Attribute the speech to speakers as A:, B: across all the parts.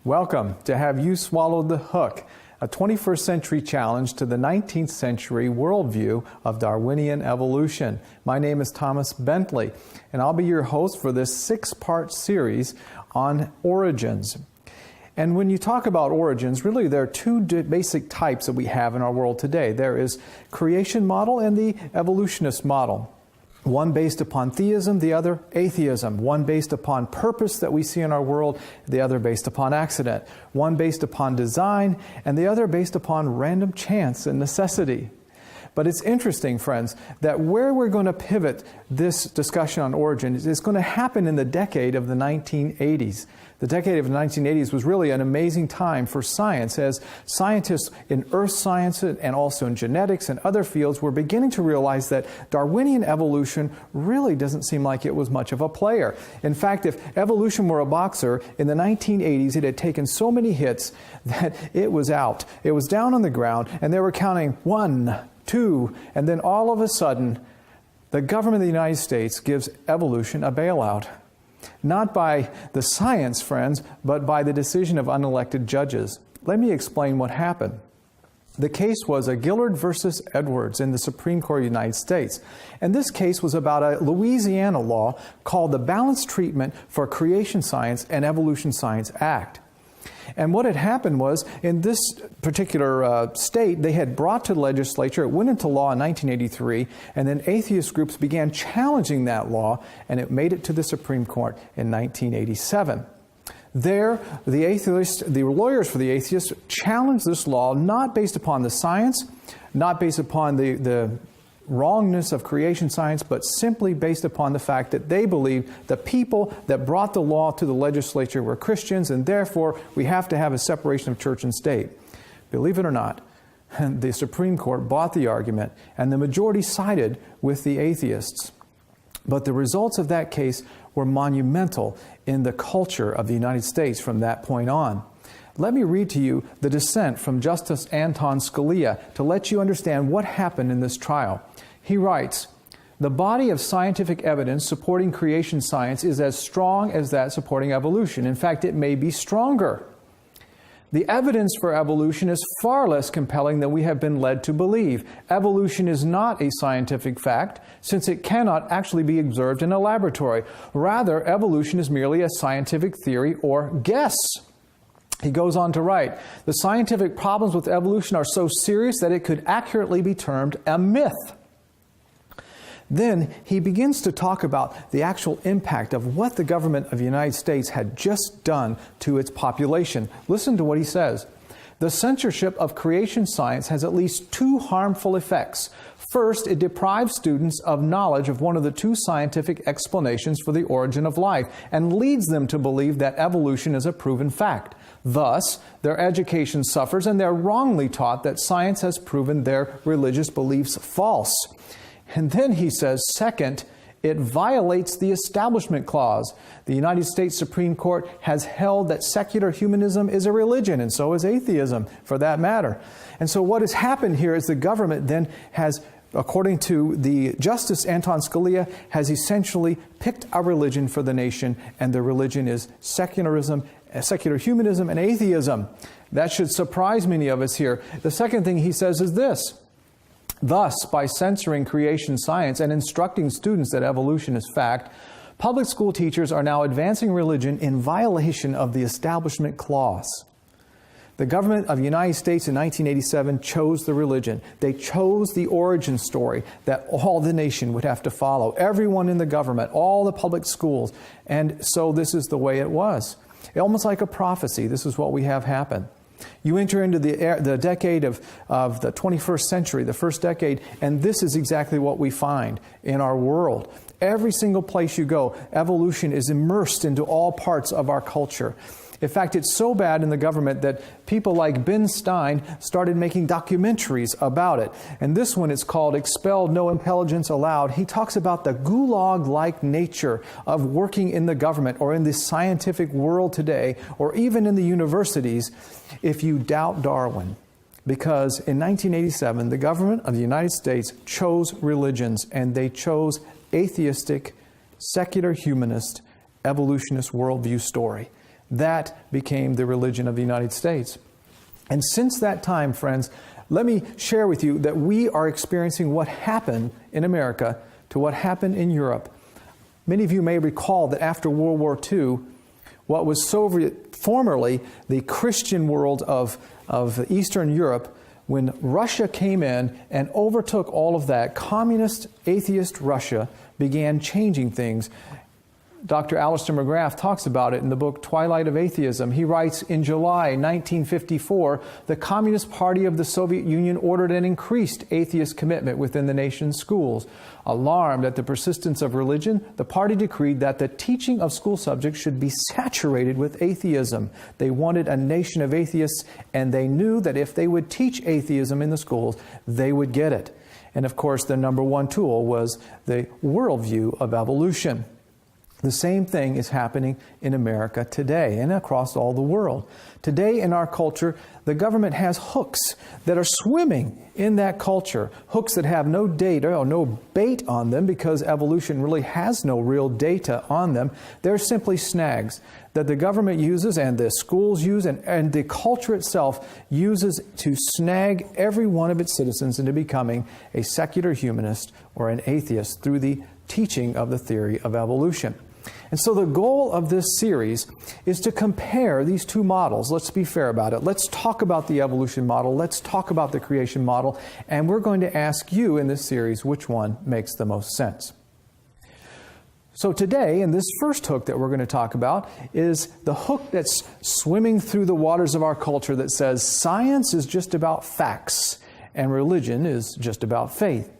A: Welcome to Have You Swallowed the Hook, a 21st century challenge to the 19th century worldview of Darwinian evolution. My name is Thomas Bentley, and I'll be your host for this 6-part series on origins. And when you talk about origins, really there are two basic types that we have in our world today. There is creation model and the evolutionist model. One based upon theism, the other atheism. One based upon purpose that we see in our world, the other based upon accident. One based upon design, and the other based upon random chance and necessity. But it's interesting, friends, that where we're going to pivot this discussion on origins is going to happen in the decade of the 1980s. The decade of the 1980s was really an amazing time for science, as scientists in earth science and also in genetics and other fields were beginning to realize that Darwinian evolution really doesn't seem like it was much of a player. In fact, if evolution were a boxer, in the 1980s it had taken so many hits that it was out. It was down on the ground, and they were counting 1, 2, and then all of a sudden, the government of the United States gives evolution a bailout. Not by the science, friends, but by the decision of unelected judges. Let me explain what happened. The case was a Gillard versus Edwards in the Supreme Court of the United States. And this case was about a Louisiana law called the Balanced Treatment for Creation Science and Evolution Science Act. And what had happened was, in this particular state, they had brought to the legislature, it went into law in 1983, and then atheist groups began challenging that law, and it made it to the Supreme Court in 1987. There, the lawyers for the atheists challenged this law not based upon the science, not based upon the wrongness of creation science, but simply based upon the fact that they believed the people that brought the law to the legislature were Christians, and therefore we have to have a separation of church and state. Believe it or not, the Supreme Court bought the argument, and the majority sided with the atheists. But the results of that case were monumental in the culture of the United States from that point on. Let me read to you the dissent from Justice Anton Scalia to let you understand what happened in this trial. He writes, "The body of scientific evidence supporting creation science is as strong as that supporting evolution. In fact, it may be stronger. The evidence for evolution is far less compelling than we have been led to believe. Evolution is not a scientific fact, since it cannot actually be observed in a laboratory. Rather, evolution is merely a scientific theory or guess." He goes on to write, "The scientific problems with evolution are so serious that it could accurately be termed a myth." Then he begins to talk about the actual impact of what the government of the United States had just done to its population. Listen to what he says. "The censorship of creation science has at least two harmful effects. First, it deprives students of knowledge of one of the two scientific explanations for the origin of life and leads them to believe that evolution is a proven fact. Thus, their education suffers, and they're wrongly taught that science has proven their religious beliefs false." And then he says, second, it violates the Establishment Clause. The United States Supreme Court has held that secular humanism is a religion, and so is atheism, for that matter. And so what has happened here is the government then has, according to the Justice Anton Scalia, has essentially picked a religion for the nation, and the religion is secularism, secular humanism, and atheism. That should surprise many of us here. The second thing he says is this: "Thus, by censoring creation science and instructing students that evolution is fact, public school teachers are now advancing religion in violation of the Establishment Clause." The government of the United States in 1987 chose the religion. They chose the origin story that all the nation would have to follow. Everyone in the government, all the public schools. And so this is the way it was. Almost like a prophecy, this is what we have happen. You enter into the decade of the 21st century, the first decade, and this is exactly what we find in our world. Every single place you go, evolution is immersed into all parts of our culture. In fact, it's so bad in the government that people like Ben Stein started making documentaries about it. And this one is called Expelled, No Intelligence Allowed. He talks about the gulag-like nature of working in the government or in the scientific world today, or even in the universities, if you doubt Darwin. Because in 1987, the government of the United States chose religions, and they chose atheistic, secular humanist, evolutionist worldview story. That became the religion of the United States. And since that time, friends, let me share with you that we are experiencing what happened in America to what happened in Europe. Many of you may recall that after World War II, what was formerly the Christian world of Eastern Europe, when Russia came in and overtook all of that, communist, atheist Russia began changing things. Dr. Alistair McGrath talks about it in the book Twilight of Atheism. He writes, in July 1954, the Communist Party of the Soviet Union ordered an increased atheist commitment within the nation's schools. Alarmed at the persistence of religion, the party decreed that the teaching of school subjects should be saturated with atheism. They wanted a nation of atheists, and they knew that if they would teach atheism in the schools, they would get it. And of course, the number one tool was the worldview of evolution. The same thing is happening in America today and across all the world. Today in our culture, the government has hooks that are swimming in that culture. Hooks that have no data or no bait on them because evolution really has no real data on them. They're simply snags that the government uses and the schools use and the culture itself uses to snag every one of its citizens into becoming a secular humanist or an atheist through the teaching of the theory of evolution. And so the goal of this series is to compare these two models. Let's be fair about it. Let's talk about the evolution model. Let's talk about the creation model. And we're going to ask you in this series which one makes the most sense. So today, in this first hook that we're going to talk about, is the hook that's swimming through the waters of our culture that says science is just about facts and religion is just about faith.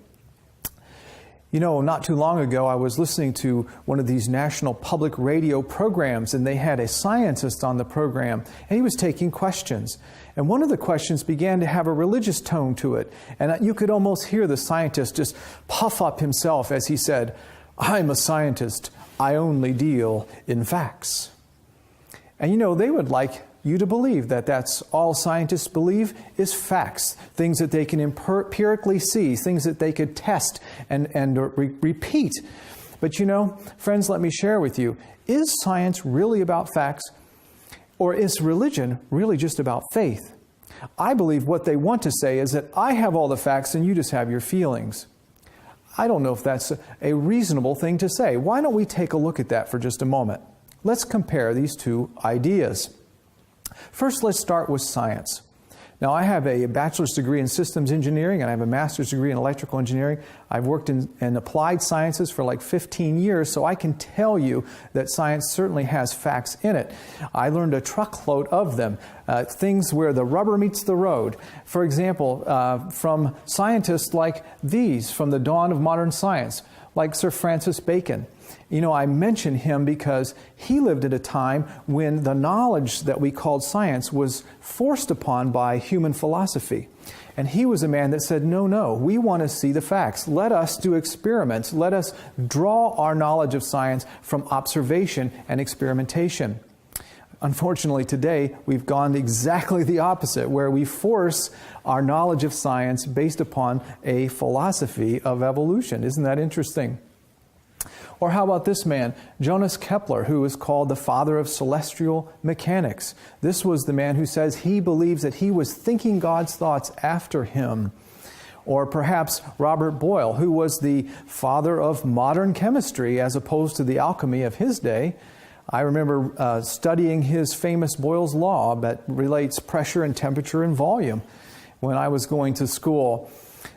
A: You know, not too long ago, I was listening to one of these national public radio programs, and they had a scientist on the program, and he was taking questions. And one of the questions began to have a religious tone to it. And you could almost hear the scientist just puff up himself as he said, "I'm a scientist. I only deal in facts." And you know, they would like you to believe that that's all scientists believe is facts, things that they can empirically see, things that they could test and repeat. But you know, friends, let me share with you, is science really about facts, or is religion really just about faith? I believe what they want to say is that I have all the facts and you just have your feelings. I don't know if that's a reasonable thing to say. Why don't we take a look at that for just a moment? Let's compare these two ideas. First, let's start with science. Now, I have a bachelor's degree in systems engineering and I have a master's degree in electrical engineering. I've worked in applied sciences for like 15 years, so I can tell you that science certainly has facts in it. I learned a truckload of them, things where the rubber meets the road. For example, from scientists like these, from the dawn of modern science, like Sir Francis Bacon. You know, I mention him because he lived at a time when the knowledge that we called science was forced upon by human philosophy. And he was a man that said, no, we want to see the facts. Let us do experiments. Let us draw our knowledge of science from observation and experimentation. Unfortunately, today, we've gone exactly the opposite, where we force our knowledge of science based upon a philosophy of evolution. Isn't that interesting? Or how about this man, Johannes Kepler, who is called the father of celestial mechanics? This was the man who says he believes that he was thinking God's thoughts after him. Or perhaps Robert Boyle, who was the father of modern chemistry as opposed to the alchemy of his day. I remember studying his famous Boyle's Law that relates pressure and temperature and volume when I was going to school.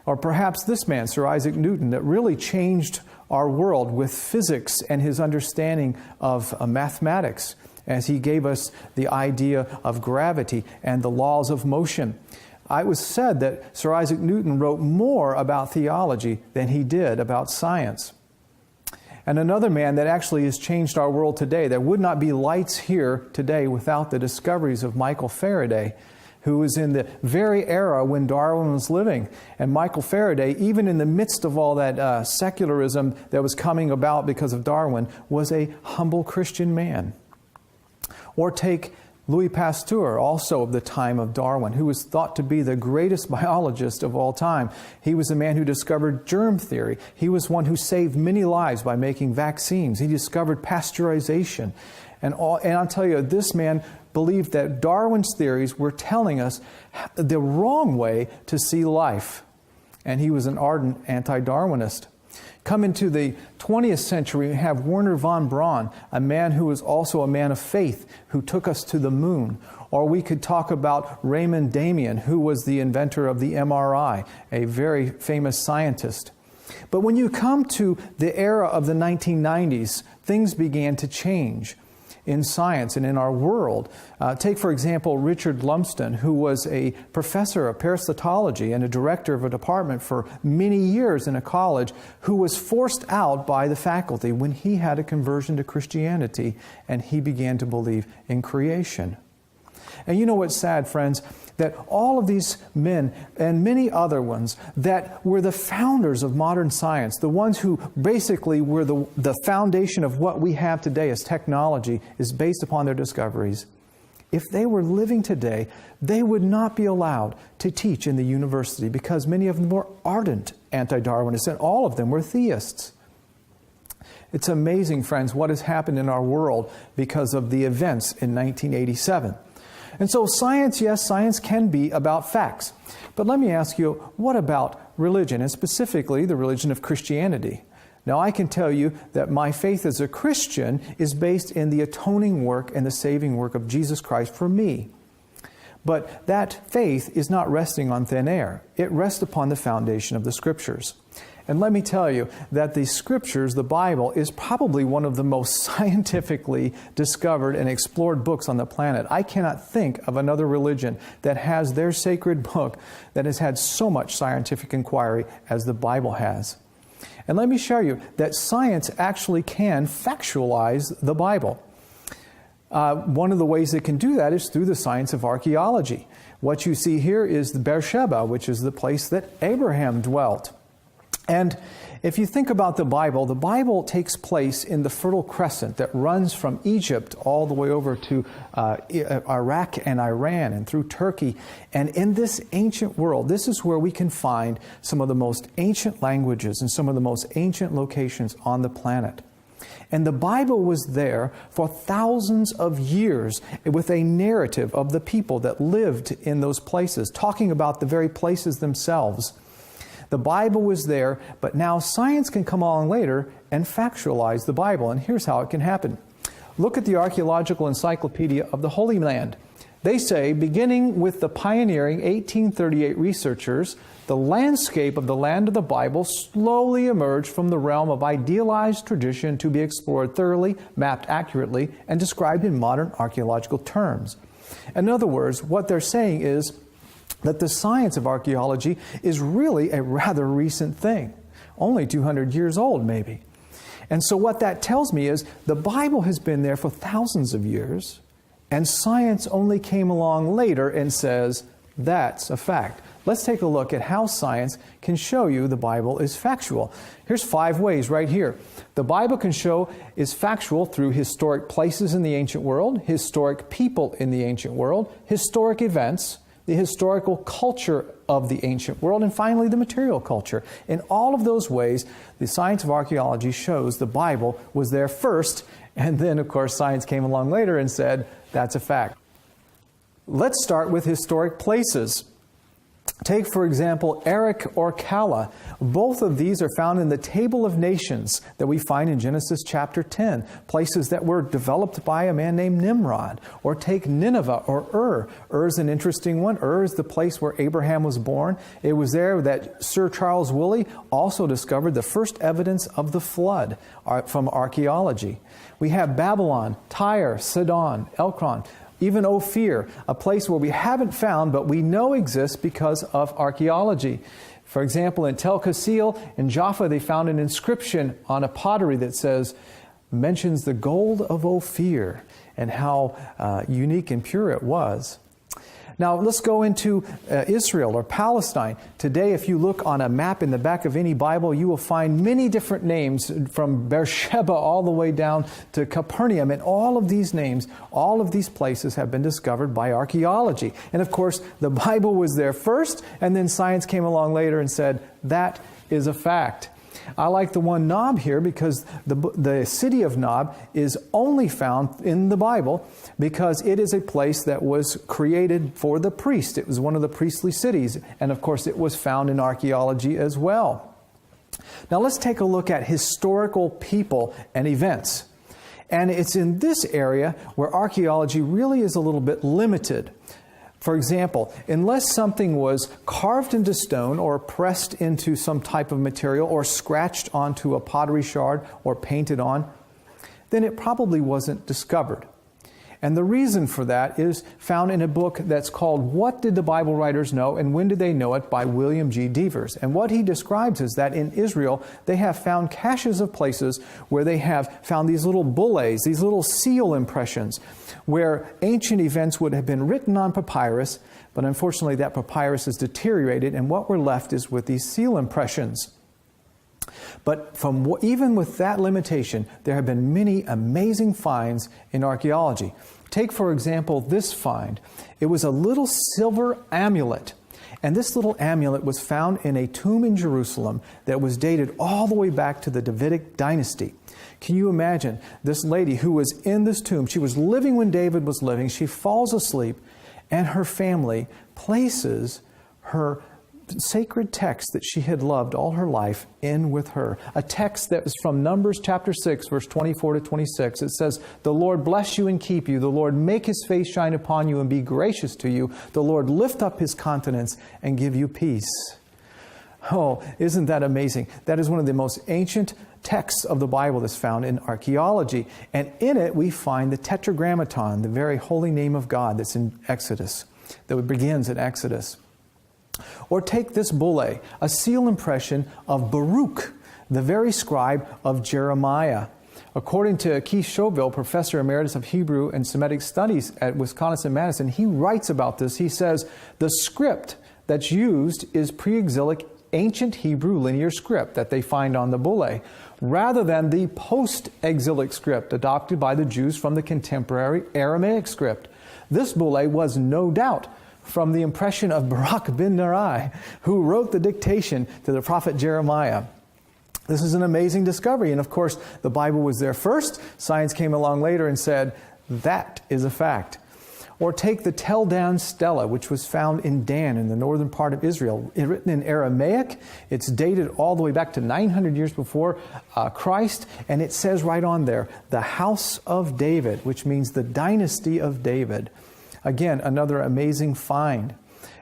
A: Or perhaps this man, Sir Isaac Newton, that really changed our world with physics and his understanding of mathematics. as he gave us the idea of gravity and the laws of motion. It was said that Sir Isaac Newton wrote more about theology than he did about science. And another man that actually has changed our world today, there would not be lights here today without the discoveries of Michael Faraday, who was in the very era when Darwin was living. And Michael Faraday, even in the midst of all that secularism that was coming about because of Darwin, was a humble Christian man. Or take Louis Pasteur, also of the time of Darwin, who was thought to be the greatest biologist of all time. He was the man who discovered germ theory. He was one who saved many lives by making vaccines. He discovered pasteurization. And I'll tell you, this man believed that Darwin's theories were telling us the wrong way to see life. And he was an ardent anti-Darwinist. Come into the 20th century, we have Wernher von Braun, a man who was also a man of faith, who took us to the moon. Or we could talk about Raymond Damien, who was the inventor of the MRI, a very famous scientist. But when you come to the era of the 1990s, things began to change in science and in our world. Take, for example, Richard Lumsden, who was a professor of parasitology and a director of a department for many years in a college, who was forced out by the faculty when he had a conversion to Christianity and he began to believe in creation. And you know what's sad, friends? That all of these men and many other ones that were the founders of modern science, the ones who basically were the foundation of what we have today as technology, is based upon their discoveries. If they were living today, they would not be allowed to teach in the university because many of them were ardent anti-Darwinists and all of them were theists. It's amazing, friends, what has happened in our world because of the events in 1987. And so science, yes, science can be about facts. But let me ask you, what about religion, and specifically the religion of Christianity? Now, I can tell you that my faith as a Christian is based in the atoning work and the saving work of Jesus Christ for me. But that faith is not resting on thin air. It rests upon the foundation of the Scriptures. And let me tell you that the Scriptures, the Bible, is probably one of the most scientifically discovered and explored books on the planet. I cannot think of another religion that has their sacred book that has had so much scientific inquiry as the Bible has. And let me show you that science actually can factualize the Bible. One of the ways it can do that is through the science of archaeology. What you see here is the Beersheba, which is the place that Abraham dwelt. And if you think about the Bible takes place in the Fertile Crescent that runs from Egypt all the way over to Iraq and Iran and through Turkey. And in this ancient world, this is where we can find some of the most ancient languages and some of the most ancient locations on the planet. And the Bible was there for thousands of years with a narrative of the people that lived in those places, talking about the very places themselves. The Bible was there, but now science can come along later and factualize the Bible. And here's how it can happen. Look at the Archaeological Encyclopedia of the Holy Land. They say, beginning with the pioneering 1838 researchers, the landscape of the land of the Bible slowly emerged from the realm of idealized tradition to be explored thoroughly, mapped accurately, and described in modern archaeological terms. In other words, what they're saying is that the science of archaeology is really a rather recent thing, only 200 years old maybe. And so what that tells me is the Bible has been there for thousands of years, and science only came along later and says, that's a fact. Let's take a look at how science can show you the Bible is factual. Here's 5 ways right here. The Bible can show is factual through historic places in the ancient world, historic people in the ancient world, historic events, the historical culture of the ancient world, and finally the material culture. In all of those ways, the science of archaeology shows the Bible was there first, and then, of course, science came along later and said, that's a fact. Let's start with historic places. Take, for example, Erech or Kala. Both of these are found in the Table of Nations that we find in Genesis chapter 10, places that were developed by a man named Nimrod. Or take Nineveh or Ur. Ur is an interesting one. Ur is the place where Abraham was born. It was there that Sir Charles Woolley also discovered the first evidence of the flood from archaeology. We have Babylon, Tyre, Sidon, Elkron, even Ophir, a place where we haven't found, but we know exists because of archaeology. For example, in Tel Qasil in Jaffa, they found an inscription on a pottery that mentions the gold of Ophir and how unique and pure it was. Now let's go into Israel or Palestine. Today, if you look on a map in the back of any Bible, you will find many different names from Beersheba all the way down to Capernaum. And all of these names, all of these places have been discovered by archaeology. And of course, the Bible was there first, and then science came along later and said, that is a fact. I like the one Nob here because the city of Nob is only found in the Bible because it is a place that was created for the priest. It was one of the priestly cities. And of course, it was found in archaeology as well. Now let's take a look at historical people and events. And it's in this area where archaeology really is a little bit limited. For example, unless something was carved into stone or pressed into some type of material or scratched onto a pottery shard or painted on, then it probably wasn't discovered. And the reason for that is found in a book that's called What Did the Bible Writers Know and When Did They Know It? By William G. Devers. And what he describes is that in Israel, they have found caches of places where they have found these little bullae, these little seal impressions, where ancient events would have been written on papyrus, but unfortunately that papyrus is deteriorated, and what we're left is with these seal impressions. But even with that limitation, there have been many amazing finds in archaeology. Take, for example, this find. It was a little silver amulet. And this little amulet was found in a tomb in Jerusalem that was dated all the way back to the Davidic dynasty. Can you imagine this lady who was in this tomb? She was living when David was living. She falls asleep, and her family places her sacred text that she had loved all her life in with her. A text that was from Numbers chapter 6, verse 24 to 26. It says, "The Lord bless you and keep you. The Lord make His face shine upon you and be gracious to you. The Lord lift up His countenance and give you peace." Oh, isn't that amazing? That is one of the most ancient texts of the Bible that's found in archaeology. And in it we find the Tetragrammaton, the very holy name of God that's in Exodus, that begins in Exodus. Or take this bullae, a seal impression of Baruch, the very scribe of Jeremiah. According to Keith Chauville, Professor Emeritus of Hebrew and Semitic Studies at Wisconsin-Madison, he writes about this. He says, the script that's used is pre-exilic ancient Hebrew linear script that they find on the bullae, rather than the post-exilic script adopted by the Jews from the contemporary Aramaic script. This bullae was no doubt from the impression of Baruch ben Neri, who wrote the dictation to the prophet Jeremiah. This is an amazing discovery. And of course, the Bible was there first. Science came along later and said, that is a fact. Or take the Tel Dan Stela, which was found in Dan in the northern part of Israel. Written in Aramaic. It's dated all the way back to 900 years before Christ. And it says right on there, the house of David, which means the dynasty of David. Again, another amazing find.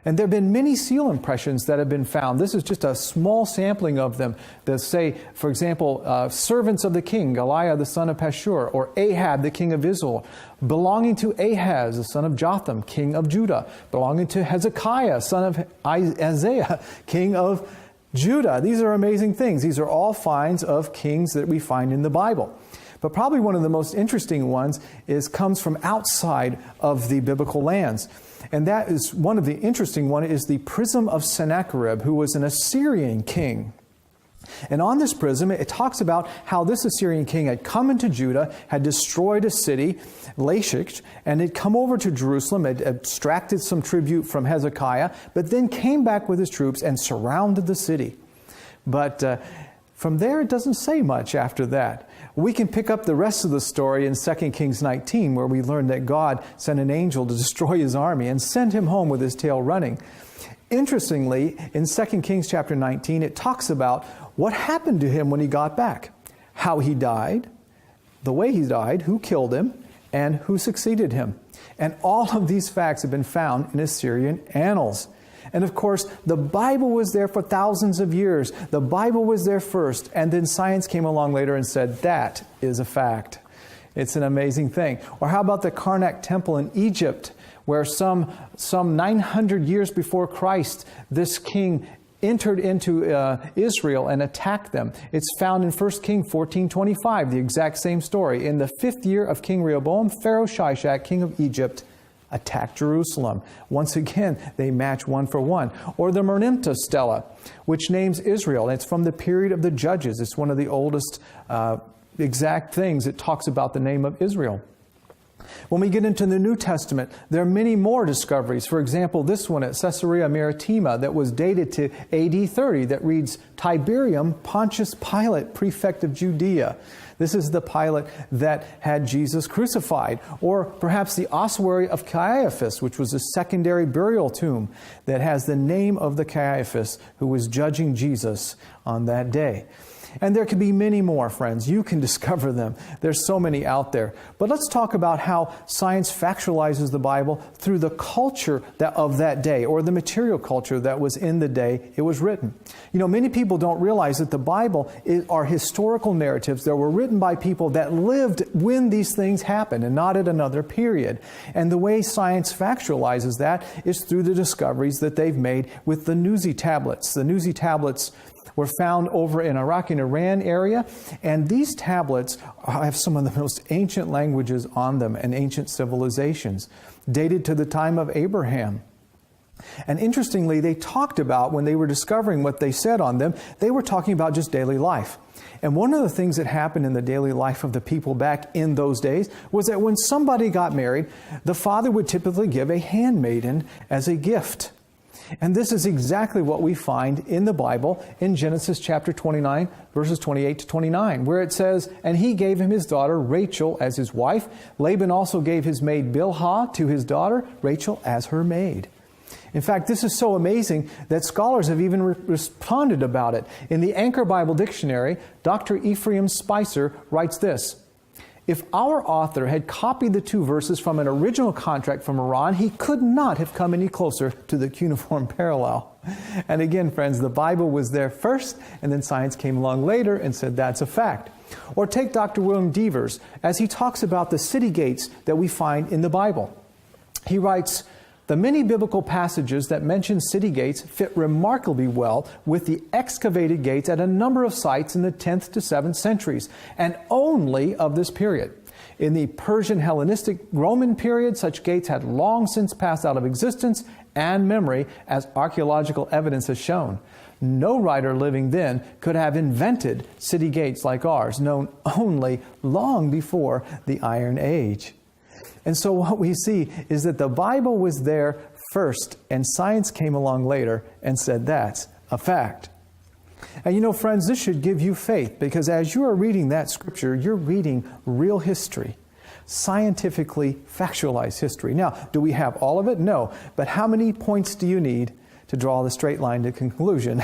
A: And there have been many seal impressions that have been found. This is just a small sampling of them that say, for example, servants of the king, Goliah the son of Pashur, or Ahab the king of Israel, belonging to Ahaz the son of Jotham, king of Judah, belonging to Hezekiah, son of Isaiah, king of Judah. These are amazing things. These are all finds of kings that we find in the Bible. But probably one of the most interesting ones comes from outside of the biblical lands. And that is one of the interesting one is the prism of Sennacherib, who was an Assyrian king. And on this prism, it talks about how this Assyrian king had come into Judah, had destroyed a city, Lachish, and had come over to Jerusalem, had abstracted some tribute from Hezekiah, but then came back with his troops and surrounded the city. But from there, it doesn't say much after that. We can pick up the rest of the story in 2 Kings 19, where we learn that God sent an angel to destroy his army and sent him home with his tail running. Interestingly, in 2 Kings chapter 19, it talks about what happened to him when he got back, how he died, the way he died, who killed him, and who succeeded him. And all of these facts have been found in Assyrian annals. And of course, the Bible was there for thousands of years. The Bible was there first, and then science came along later and said, that is a fact. It's an amazing thing. Or how about the Karnak temple in Egypt, where some 900 years before Christ, this king entered into Israel and attacked them. It's found in 1 Kings 14:25, the exact same story. In the 5th year of King Rehoboam, Pharaoh Shishak, king of Egypt, attacked Jerusalem. Once again, they match one for one. Or the Merneptah stela, which names Israel. It's from the period of the Judges. It's one of the oldest exact things. It talks about the name of Israel. When we get into the New Testament, there are many more discoveries. For example, this one at Caesarea Maritima that was dated to AD 30 that reads, Tiberium Pontius Pilate, prefect of Judea. This is the Pilate that had Jesus crucified. Or perhaps the ossuary of Caiaphas, which was a secondary burial tomb that has the name of the Caiaphas who was judging Jesus on that day. And there could be many more, friends. You can discover them. There's so many out there. But let's talk about how science factualizes the Bible through the culture of that day, or the material culture that was in the day it was written. You know, many people don't realize that the Bible are historical narratives that were written by people that lived when these things happened and not at another period. And the way science factualizes that is through the discoveries that they've made with the Nuzi tablets. The Nuzi tablets were found over in Iraq and Iran area, and these tablets have some of the most ancient languages on them and ancient civilizations, dated to the time of Abraham. And interestingly, they talked about, when they were discovering what they said on them, they were talking about just daily life. And one of the things that happened in the daily life of the people back in those days was that when somebody got married, the father would typically give a handmaiden as a gift. And this is exactly what we find in the Bible in Genesis chapter 29, verses 28 to 29, where it says, And he gave him his daughter Rachel as his wife. Laban also gave his maid Bilhah to his daughter Rachel as her maid. In fact, this is so amazing that scholars have even responded about it. In the Anchor Bible Dictionary, Dr. Ephraim Spicer writes this, If our author had copied the two verses from an original contract from Iran, he could not have come any closer to the cuneiform parallel. And again, friends, the Bible was there first, and then science came along later and said that's a fact. Or take Dr. William Devers, as he talks about the city gates that we find in the Bible. He writes, The many biblical passages that mention city gates fit remarkably well with the excavated gates at a number of sites in the 10th to 7th centuries, and only of this period. In the Persian Hellenistic Roman period, such gates had long since passed out of existence and memory, as archaeological evidence has shown. No writer living then could have invented city gates like ours, known only long before the Iron Age. And so what we see is that the Bible was there first, and science came along later and said that's a fact. And you know, friends, this should give you faith, because as you are reading that scripture, you're reading real history, scientifically factualized history. Now, do we have all of it? No. But how many points do you need to draw the straight line to conclusion?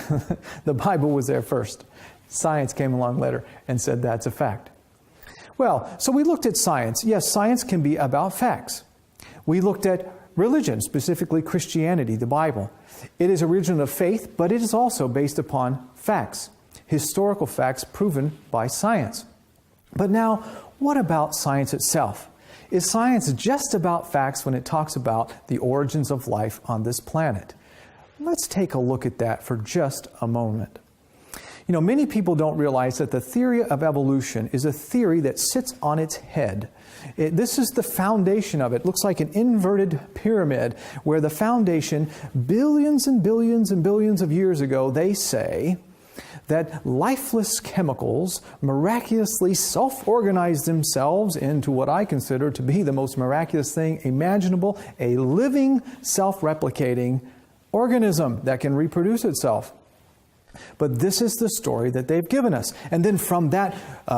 A: The Bible was there first. Science came along later and said that's a fact. Well, so we looked at science. Yes, science can be about facts. We looked at religion, specifically Christianity, the Bible. It is a religion of faith, but it is also based upon facts, historical facts proven by science. But now, what about science itself? Is science just about facts when it talks about the origins of life on this planet? Let's take a look at that for just a moment. You know, many people don't realize that the theory of evolution is a theory that sits on its head. This is the foundation of it. It looks like an inverted pyramid where the foundation, billions and billions and billions of years ago, they say that lifeless chemicals miraculously self-organize themselves into what I consider to be the most miraculous thing imaginable, a living, self-replicating organism that can reproduce itself. But this is the story that they've given us. And then from that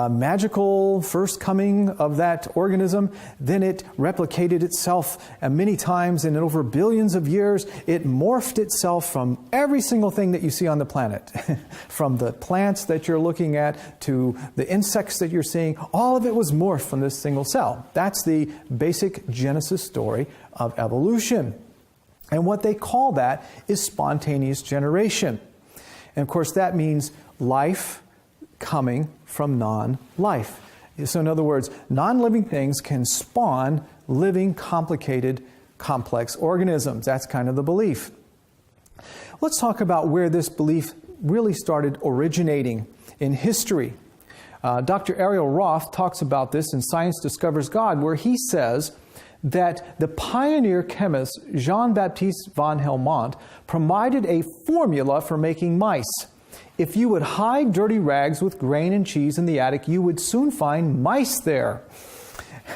A: magical first coming of that organism, then it replicated itself many times, and over billions of years, it morphed itself from every single thing that you see on the planet. From the plants that you're looking at to the insects that you're seeing, all of it was morphed from this single cell. That's the basic Genesis story of evolution. And what they call that is spontaneous generation. And of course, that means life coming from non-life. So in other words, non-living things can spawn living, complicated, complex organisms. That's kind of the belief. Let's talk about where this belief really started originating in history. Dr. Ariel Roth talks about this in Science Discovers God, where he says that the pioneer chemist Jean-Baptiste von Helmont provided a formula for making mice. If you would hide dirty rags with grain and cheese in the attic, you would soon find mice there.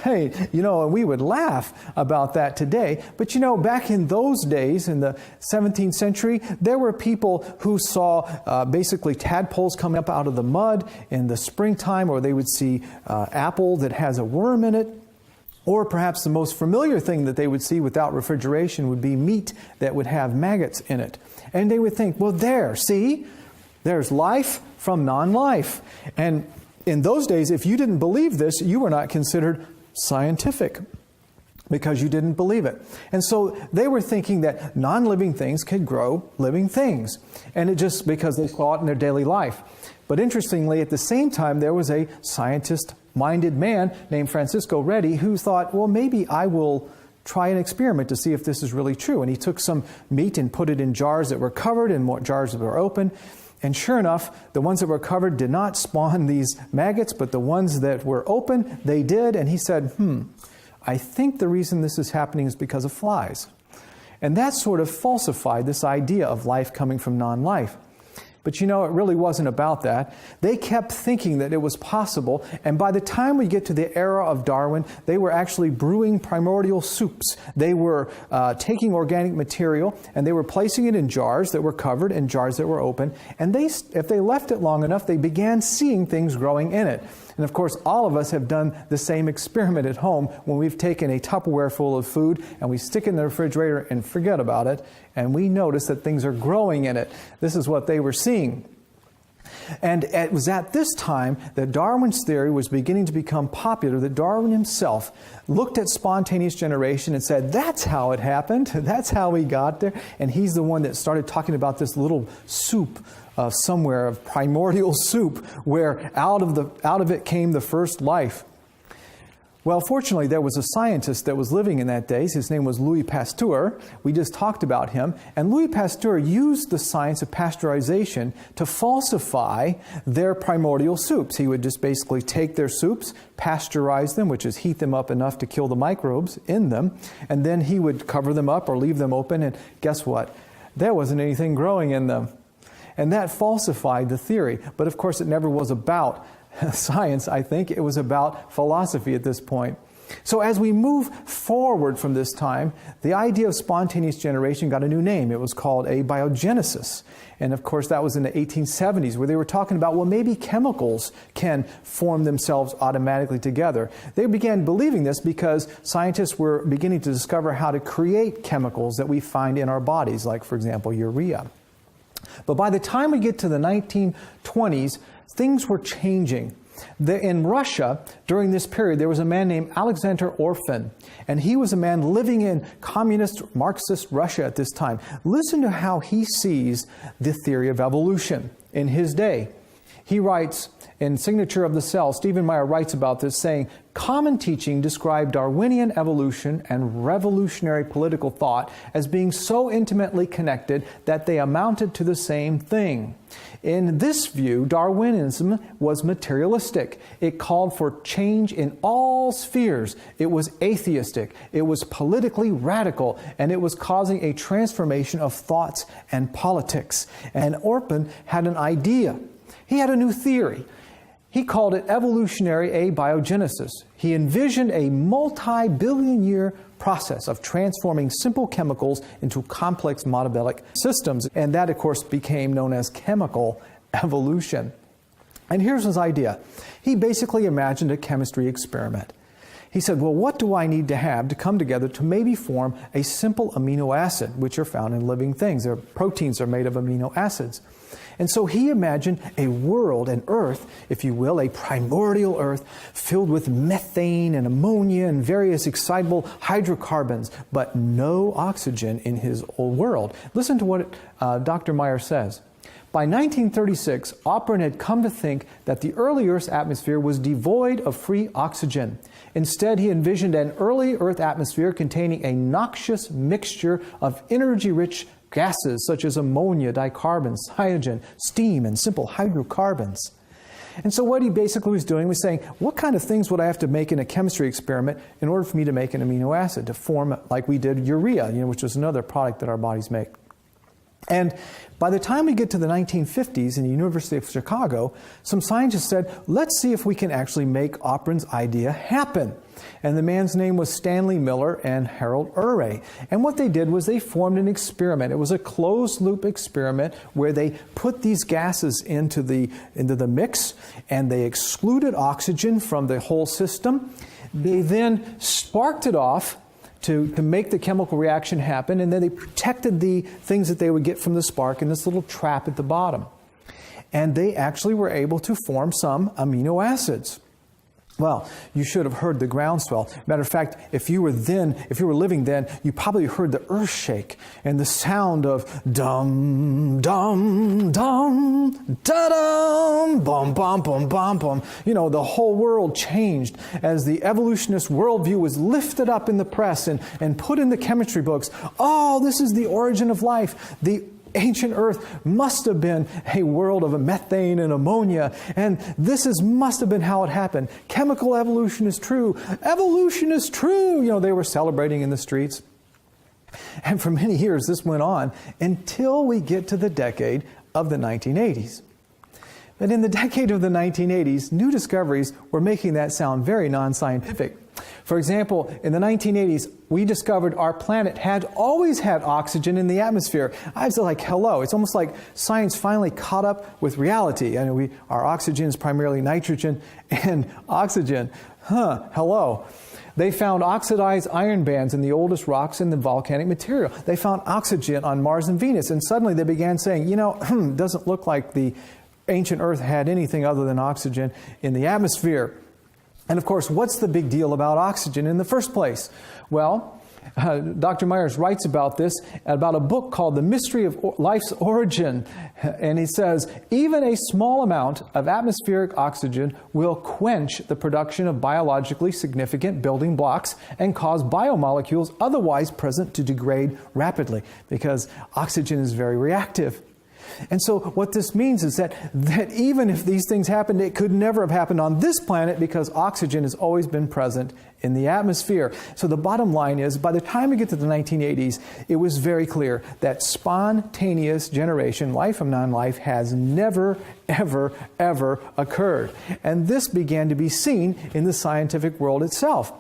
A: Hey, we would laugh about that today. But back in those days, in the 17th century, there were people who saw basically tadpoles coming up out of the mud in the springtime, or they would see apple that has a worm in it. Or perhaps the most familiar thing that they would see without refrigeration would be meat that would have maggots in it. And they would think, well, there's life from non-life. And in those days, if you didn't believe this, you were not considered scientific because you didn't believe it. And so they were thinking that non-living things could grow living things. And it just because they saw it in their daily life. But interestingly, at the same time, there was a scientist-minded man named Francisco Redi who thought, well, maybe I will try an experiment to see if this is really true. And he took some meat and put it in jars that were covered and jars that were open. And sure enough, the ones that were covered did not spawn these maggots, but the ones that were open, they did. And he said, I think the reason this is happening is because of flies. And that sort of falsified this idea of life coming from non-life. But it really wasn't about that. They kept thinking that it was possible, and by the time we get to the era of Darwin, they were actually brewing primordial soups. They were taking organic material, and they were placing it in jars that were covered and jars that were open, and if they left it long enough, they began seeing things growing in it. And of course, all of us have done the same experiment at home when we've taken a Tupperware full of food and we stick it in the refrigerator and forget about it, and we notice that things are growing in it. This is what they were seeing. And it was at this time that Darwin's theory was beginning to become popular, that Darwin himself looked at spontaneous generation and said, that's how it happened, that's how we got there. And he's the one that started talking about this little soup somewhere, of primordial soup, where out of it came the first life. Well, fortunately, there was a scientist that was living in that days. His name was Louis Pasteur. We just talked about him. And Louis Pasteur used the science of pasteurization to falsify their primordial soups. He would just basically take their soups, pasteurize them, which is heat them up enough to kill the microbes in them, and then he would cover them up or leave them open, and guess what? There wasn't anything growing in them. And that falsified the theory. But of course, it never was about science, I think. It was about philosophy at this point. So as we move forward from this time, the idea of spontaneous generation got a new name. It was called abiogenesis. And of course, that was in the 1870s, where they were talking about, well, maybe chemicals can form themselves automatically together. They began believing this because scientists were beginning to discover how to create chemicals that we find in our bodies, like, for example, urea. But by the time we get to the 1920s, things were changing. In Russia, during this period, there was a man named Alexander Orphan, and he was a man living in communist Marxist Russia at this time. Listen to how he sees the theory of evolution in his day. He writes, in Signature of the Cell, Stephen Meyer writes about this, saying, common teaching described Darwinian evolution and revolutionary political thought as being so intimately connected that they amounted to the same thing. In this view, Darwinism was materialistic. It called for change in all spheres. It was atheistic. It was politically radical, and it was causing a transformation of thoughts and politics. And Orphan had an idea. He had a new theory. He called it evolutionary abiogenesis. He envisioned a multi-billion-year process of transforming simple chemicals into complex metabolic systems. And that, of course, became known as chemical evolution. And here's his idea. He basically imagined a chemistry experiment. He said, well, what do I need to have to come together to maybe form a simple amino acid, which are found in living things? Their proteins are made of amino acids. And so he imagined a world, an Earth, if you will, a primordial Earth filled with methane and ammonia and various excitable hydrocarbons, but no oxygen in his old world. Listen to what Dr. Meyer says. By 1936, Operin had come to think that the early Earth's atmosphere was devoid of free oxygen. Instead, he envisioned an early Earth atmosphere containing a noxious mixture of energy-rich gases such as ammonia, dicarbons, cyanogen, steam, and simple hydrocarbons. And so what he basically was doing was saying, what kind of things would I have to make in a chemistry experiment in order for me to make an amino acid, to form, like we did, urea, which was another product that our bodies make. And by the time we get to the 1950s in the University of Chicago, some scientists said, let's see if we can actually make Operin's idea happen. And the man's name was Stanley Miller and Harold Urey. And what they did was they formed an experiment. It was a closed-loop experiment where they put these gases into the mix, and they excluded oxygen from the whole system. They then sparked it off to make the chemical reaction happen, and then they protected the things that they would get from the spark in this little trap at the bottom. And they actually were able to form some amino acids. Well, you should have heard the groundswell. Matter of fact, if you were living then, you probably heard the earth shake and the sound of dum, dum, dum, da-dum, bum, bum, bum, bum, bum. The whole world changed as the evolutionist worldview was lifted up in the press and put in the chemistry books. Oh, this is the origin of life. The ancient Earth must have been a world of methane and ammonia, and must have been how it happened. Chemical evolution is true. Evolution is true. They were celebrating in the streets. And for many years this went on until we get to the decade of the 1980s. But in the decade of the 1980s, new discoveries were making that sound very non-scientific. For example, in the 1980s, we discovered our planet had always had oxygen in the atmosphere. I was like, hello. It's almost like science finally caught up with reality. Our oxygen is primarily nitrogen and oxygen. Hello. They found oxidized iron bands in the oldest rocks in the volcanic material. They found oxygen on Mars and Venus. And suddenly they began saying, it doesn't look like the ancient Earth had anything other than oxygen in the atmosphere. And of course, what's the big deal about oxygen in the first place? Well, Dr. Myers writes about this, about a book called The Mystery of Life's Origin. And he says, even a small amount of atmospheric oxygen will quench the production of biologically significant building blocks and cause biomolecules otherwise present to degrade rapidly, because oxygen is very reactive. And so what this means is that even if these things happened, it could never have happened on this planet because oxygen has always been present in the atmosphere. So the bottom line is, by the time we get to the 1980s, it was very clear that spontaneous generation, life from non-life, has never, ever, ever occurred. And this began to be seen in the scientific world itself.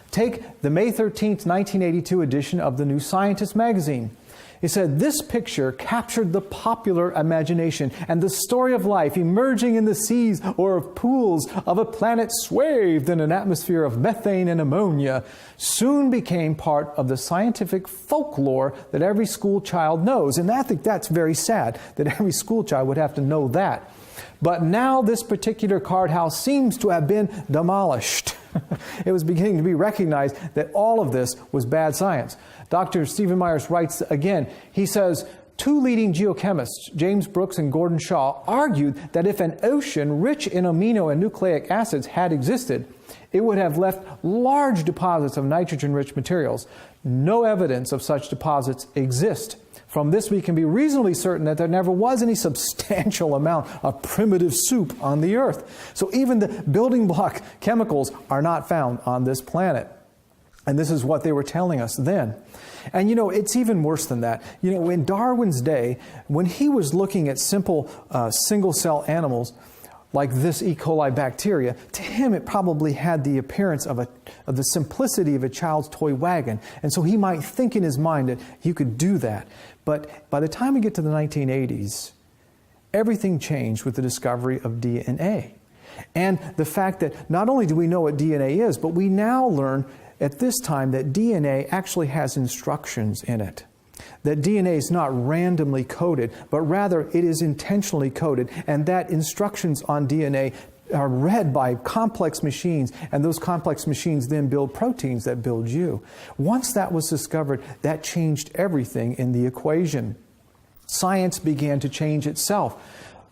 A: Take the May 13th, 1982 edition of the New Scientist magazine. He said, this picture captured the popular imagination and the story of life emerging in the seas or of pools of a planet swathed in an atmosphere of methane and ammonia soon became part of the scientific folklore that every school child knows. And I think that's very sad that every school child would have to know that. But now this particular card house seems to have been demolished. It was beginning to be recognized that all of this was bad science. Dr. Stephen Myers writes again, he says, two leading geochemists, James Brooks and Gordon Shaw, argued that if an ocean rich in amino and nucleic acids had existed, it would have left large deposits of nitrogen-rich materials. No evidence of such deposits exist. From this, we can be reasonably certain that there never was any substantial amount of primitive soup on the Earth. So even the building block chemicals are not found on this planet. And this is what they were telling us then. And it's even worse than that. In Darwin's day, when he was looking at simple single-cell animals, like this E. coli bacteria, to him it probably had the appearance of the simplicity of a child's toy wagon. And so he might think in his mind that you could do that. But by the time we get to the 1980s, everything changed with the discovery of DNA. And the fact that not only do we know what DNA is, but we now learn at this time that DNA actually has instructions in it. That DNA is not randomly coded, but rather it is intentionally coded, and that instructions on DNA are read by complex machines, and those complex machines then build proteins that build you. Once that was discovered, that changed everything in the equation. Science began to change itself.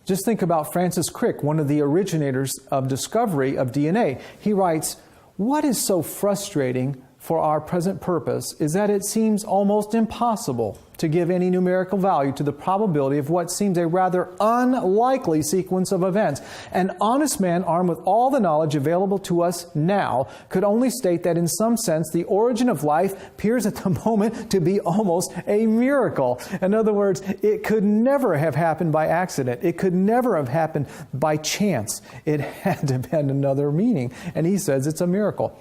A: Just think about Francis Crick, one of the originators of discovery of DNA. He writes, "What is so frustrating for our present purpose is that it seems almost impossible to give any numerical value to the probability of what seems a rather unlikely sequence of events. An honest man armed with all the knowledge available to us now could only state that in some sense the origin of life appears at the moment to be almost a miracle." In other words, it could never have happened by accident. It could never have happened by chance. It had to have had another meaning. And he says it's a miracle.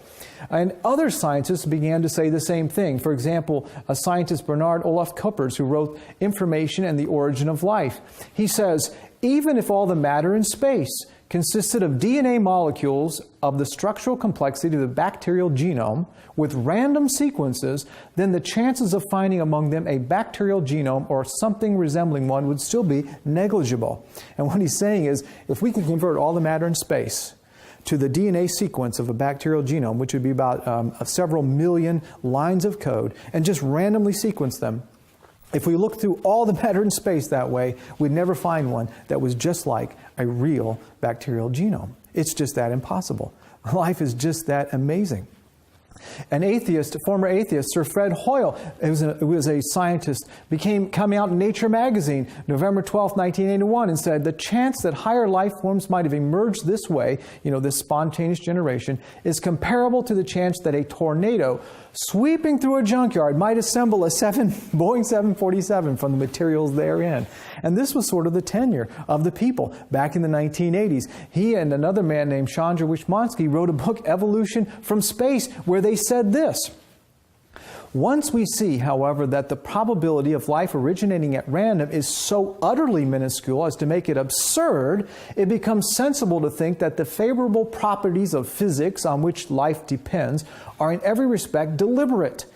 A: And other scientists began to say the same thing. For example, a scientist, Bernard Olaf Kuppers, who wrote Information and the Origin of Life. He says, even if all the matter in space consisted of DNA molecules of the structural complexity of the bacterial genome with random sequences, then the chances of finding among them a bacterial genome or something resembling one would still be negligible. And what he's saying is, if we can convert all the matter in space to the DNA sequence of a bacterial genome, which would be about several million lines of code, and just randomly sequence them, if we look through all the matter in space that way, we'd never find one that was just like a real bacterial genome. It's just that impossible. Life is just that amazing. An atheist, former atheist, Sir Fred Hoyle, who was a scientist, coming out in Nature magazine, November 12, 1981, and said, the chance that higher life forms might have emerged this way, this spontaneous generation, is comparable to the chance that a tornado sweeping through a junkyard might assemble a Boeing 747 from the materials therein. And this was sort of the tenure of the people back in the 1980s. He and another man named Chandra Wishmansky wrote a book, Evolution from Space, where they said this: once we see, however, that the probability of life originating at random is so utterly minuscule as to make it absurd, it becomes sensible to think that the favorable properties of physics on which life depends are in every respect deliberate.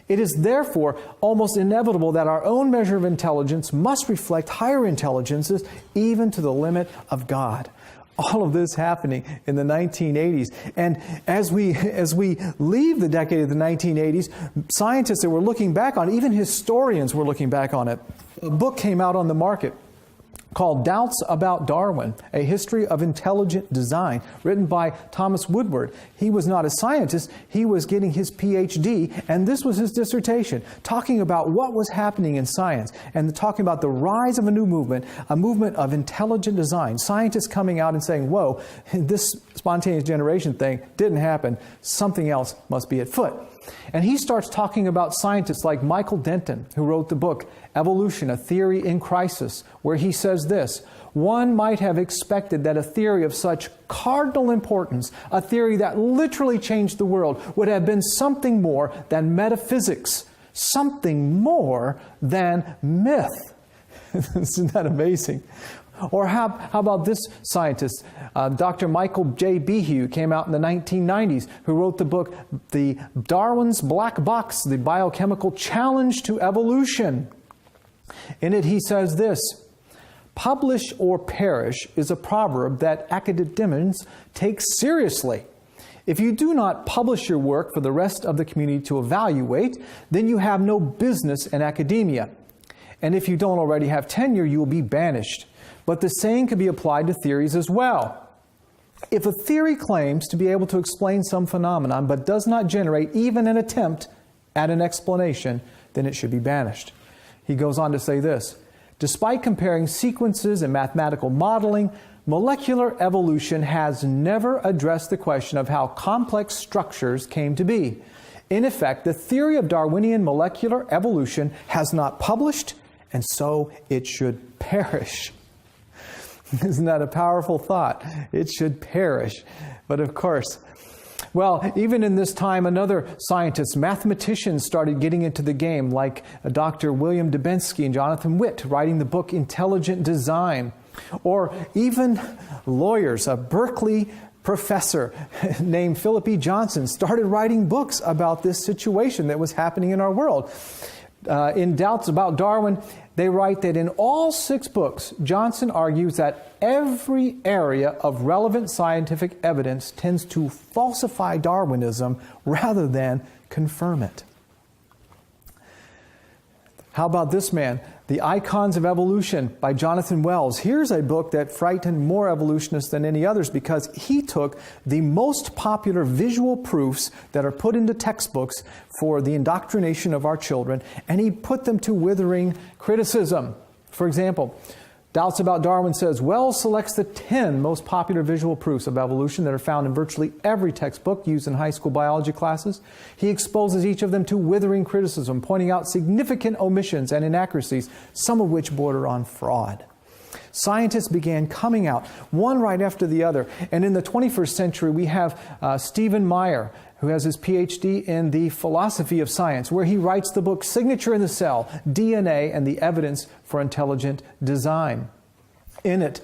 A: It is therefore almost inevitable that our own measure of intelligence must reflect higher intelligences, even to the limit of God. All of this happening in the 1980s. And as we leave the decade of the 1980s, scientists that were looking back on, even historians were looking back on it. A book came out on the market called Doubts About Darwin, A History of Intelligent Design, written by Thomas Woodward. He was not a scientist, he was getting his PhD, and this was his dissertation, talking about what was happening in science, and talking about the rise of a new movement, a movement of intelligent design. Scientists coming out and saying, whoa, this spontaneous generation thing didn't happen, something else must be at foot. And he starts talking about scientists like Michael Denton, who wrote the book Evolution, A Theory in Crisis, where he says this: one might have expected that a theory of such cardinal importance, a theory that literally changed the world, would have been something more than metaphysics, something more than myth. Isn't that amazing? Or how about this scientist, Dr. Michael J. Behe, came out in the 1990s, who wrote the book, The Darwin's Black Box, The Biochemical Challenge to Evolution. In it he says this: publish or perish is a proverb that academics take seriously. If you do not publish your work for the rest of the community to evaluate, then you have no business in academia. And if you don't already have tenure, you will be banished. But the saying can be applied to theories as well. If a theory claims to be able to explain some phenomenon but does not generate even an attempt at an explanation, then it should be banished. He goes on to say this: despite comparing sequences and mathematical modeling, molecular evolution has never addressed the question of how complex structures came to be. In effect, the theory of Darwinian molecular evolution has not published, and so it should perish. Isn't that a powerful thought? It should perish. But of course, well, even in this time, another scientist, mathematicians started getting into the game, like Dr. William Dubensky and Jonathan Witt, writing the book Intelligent Design. Or even lawyers, a Berkeley professor named Philip E. Johnson started writing books about this situation that was happening in our world. In Doubts About Darwin, they write that in all 6 books, Johnson argues that every area of relevant scientific evidence tends to falsify Darwinism rather than confirm it. How about this man? The Icons of Evolution by Jonathan Wells. Here's a book that frightened more evolutionists than any others because he took the most popular visual proofs that are put into textbooks for the indoctrination of our children, and he put them to withering criticism. For example, Doubts About Darwin says, Wells selects the 10 most popular visual proofs of evolution that are found in virtually every textbook used in high school biology classes. He exposes each of them to withering criticism, pointing out significant omissions and inaccuracies, some of which border on fraud. Scientists began coming out, one right after the other. And in the 21st century, we have Stephen Meyer, who has his PhD in the philosophy of science, where he writes the book Signature in the Cell, DNA and the Evidence for Intelligent Design. In it,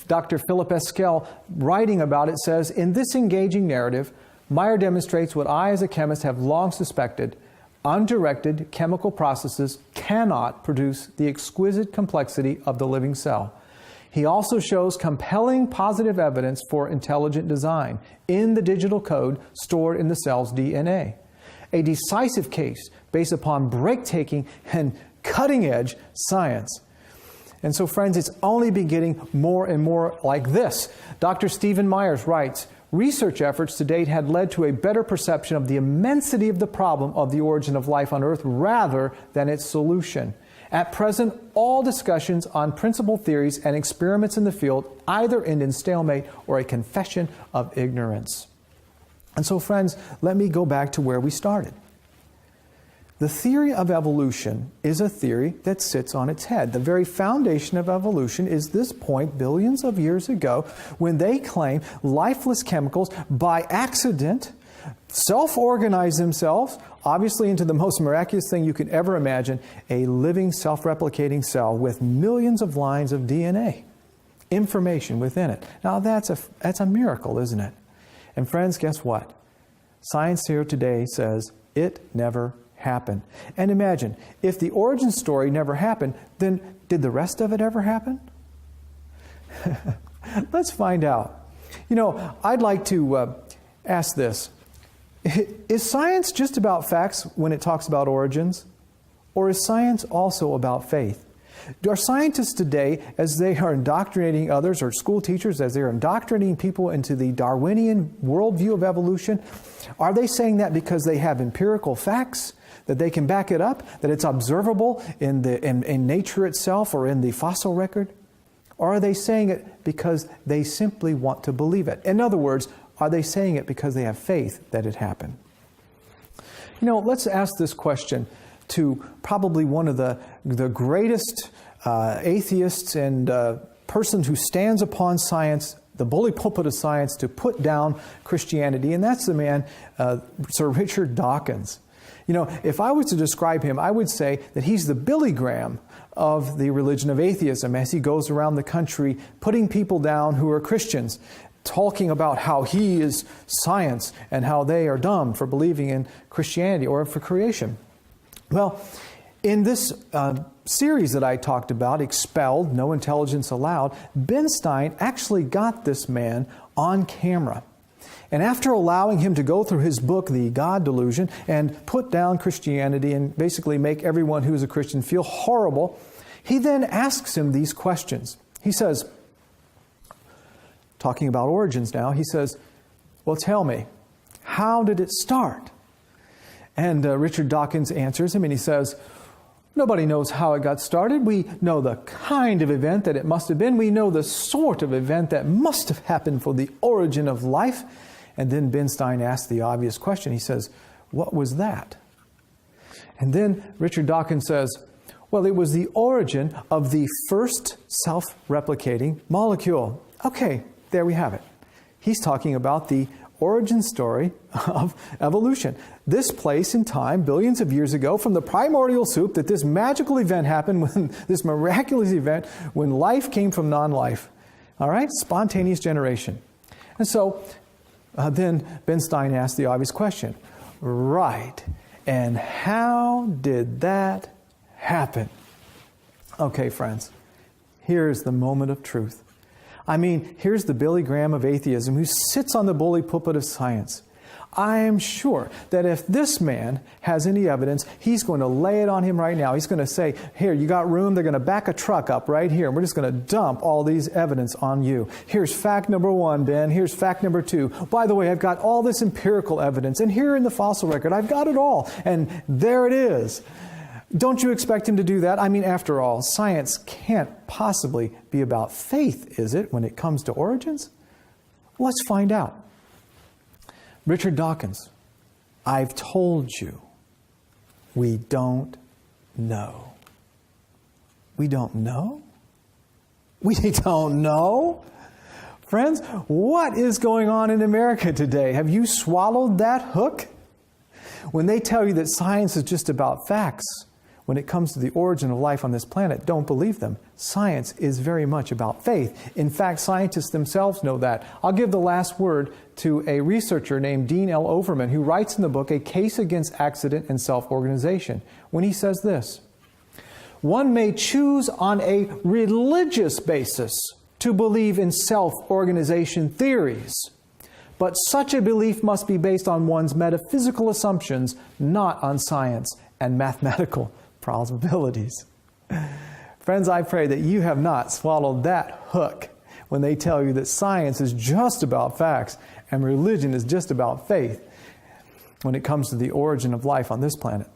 A: Dr. Philip Eskel, writing about it, says, in this engaging narrative, Meyer demonstrates what I as a chemist have long suspected. Undirected chemical processes cannot produce the exquisite complexity of the living cell. He also shows compelling positive evidence for intelligent design in the digital code stored in the cell's DNA. A decisive case based upon breathtaking and cutting-edge science. And so, friends, it's only been getting more and more like this. Dr. Stephen Myers writes, research efforts to date had led to a better perception of the immensity of the problem of the origin of life on Earth rather than its solution. At present, all discussions on principal theories and experiments in the field either end in stalemate or a confession of ignorance. And so, friends, let me go back to where we started. The theory of evolution is a theory that sits on its head. The very foundation of evolution is this point billions of years ago when they claim lifeless chemicals by accident self-organize themselves, obviously into the most miraculous thing you could ever imagine, a living self-replicating cell with millions of lines of DNA, information within it. Now that's a miracle, isn't it? And friends, guess what? Science here today says it never happened. And imagine, if the origin story never happened, then did the rest of it ever happen? Let's find out. You know, I'd like to ask this. Is science just about facts when it talks about origins? Or is science also about faith? Are scientists today, as they are indoctrinating others, or school teachers, as they are indoctrinating people into the Darwinian worldview of evolution, are they saying that because they have empirical facts, that they can back it up, that it's observable in nature itself or in the fossil record? Or are they saying it because they simply want to believe it? In other words, are they saying it because they have faith that it happened? You know, let's ask this question to probably one of the greatest atheists and person who stands upon science, the bully pulpit of science, to put down Christianity, and that's the man, Sir Richard Dawkins. You know, if I was to describe him, I would say that he's the Billy Graham of the religion of atheism as he goes around the country putting people down who are Christians, talking about how he is science and how they are dumb for believing in Christianity or for creation. Well, in this series that I talked about, Expelled, No Intelligence Allowed, Ben Stein actually got this man on camera. And after allowing him to go through his book, The God Delusion, and put down Christianity and basically make everyone who is a Christian feel horrible, he then asks him these questions. He says, talking about origins now, he says, well, tell me, how did it start? And Richard Dawkins answers him and he says, nobody knows how it got started. We know the kind of event that it must have been. We know the sort of event that must have happened for the origin of life. And then Ben Stein asks the obvious question. He says, what was that? And then Richard Dawkins says, Well, it was the origin of the first self-replicating molecule. Okay, there we have it. He's talking about the origin story of evolution. This place in time, billions of years ago, from the primordial soup, that this magical event happened, when this miraculous event, when life came from non-life. All right? Spontaneous generation. And so then Ben Stein asked the obvious question. Right. And how did that happen? Okay, friends. Here's the moment of truth. I mean, here's the Billy Graham of atheism who sits on the bully pulpit of science. I am sure that if this man has any evidence, he's going to lay it on him right now. He's going to say, here, you got room? They're going to back a truck up right here. And we're just going to dump all these evidence on you. Here's fact number 1, Ben. Here's fact number 2. By the way, I've got all this empirical evidence. And here in the fossil record, I've got it all. And there it is. Don't you expect him to do that? I mean, after all, science can't possibly be about faith, is it, when it comes to origins? Let's find out. Richard Dawkins, I've told you, we don't know. We don't know? We don't know? Friends, what is going on in America today? Have you swallowed that hook? When they tell you that science is just about facts, when it comes to the origin of life on this planet, don't believe them. Science is very much about faith. In fact, scientists themselves know that. I'll give the last word to a researcher named Dean L. Overman, who writes in the book, A Case Against Accident and Self-Organization, when he says this: one may choose on a religious basis to believe in self-organization theories, but such a belief must be based on one's metaphysical assumptions, not on science and mathematical probabilities. Friends, I pray that you have not swallowed that hook when they tell you that science is just about facts and religion is just about faith when it comes to the origin of life on this planet.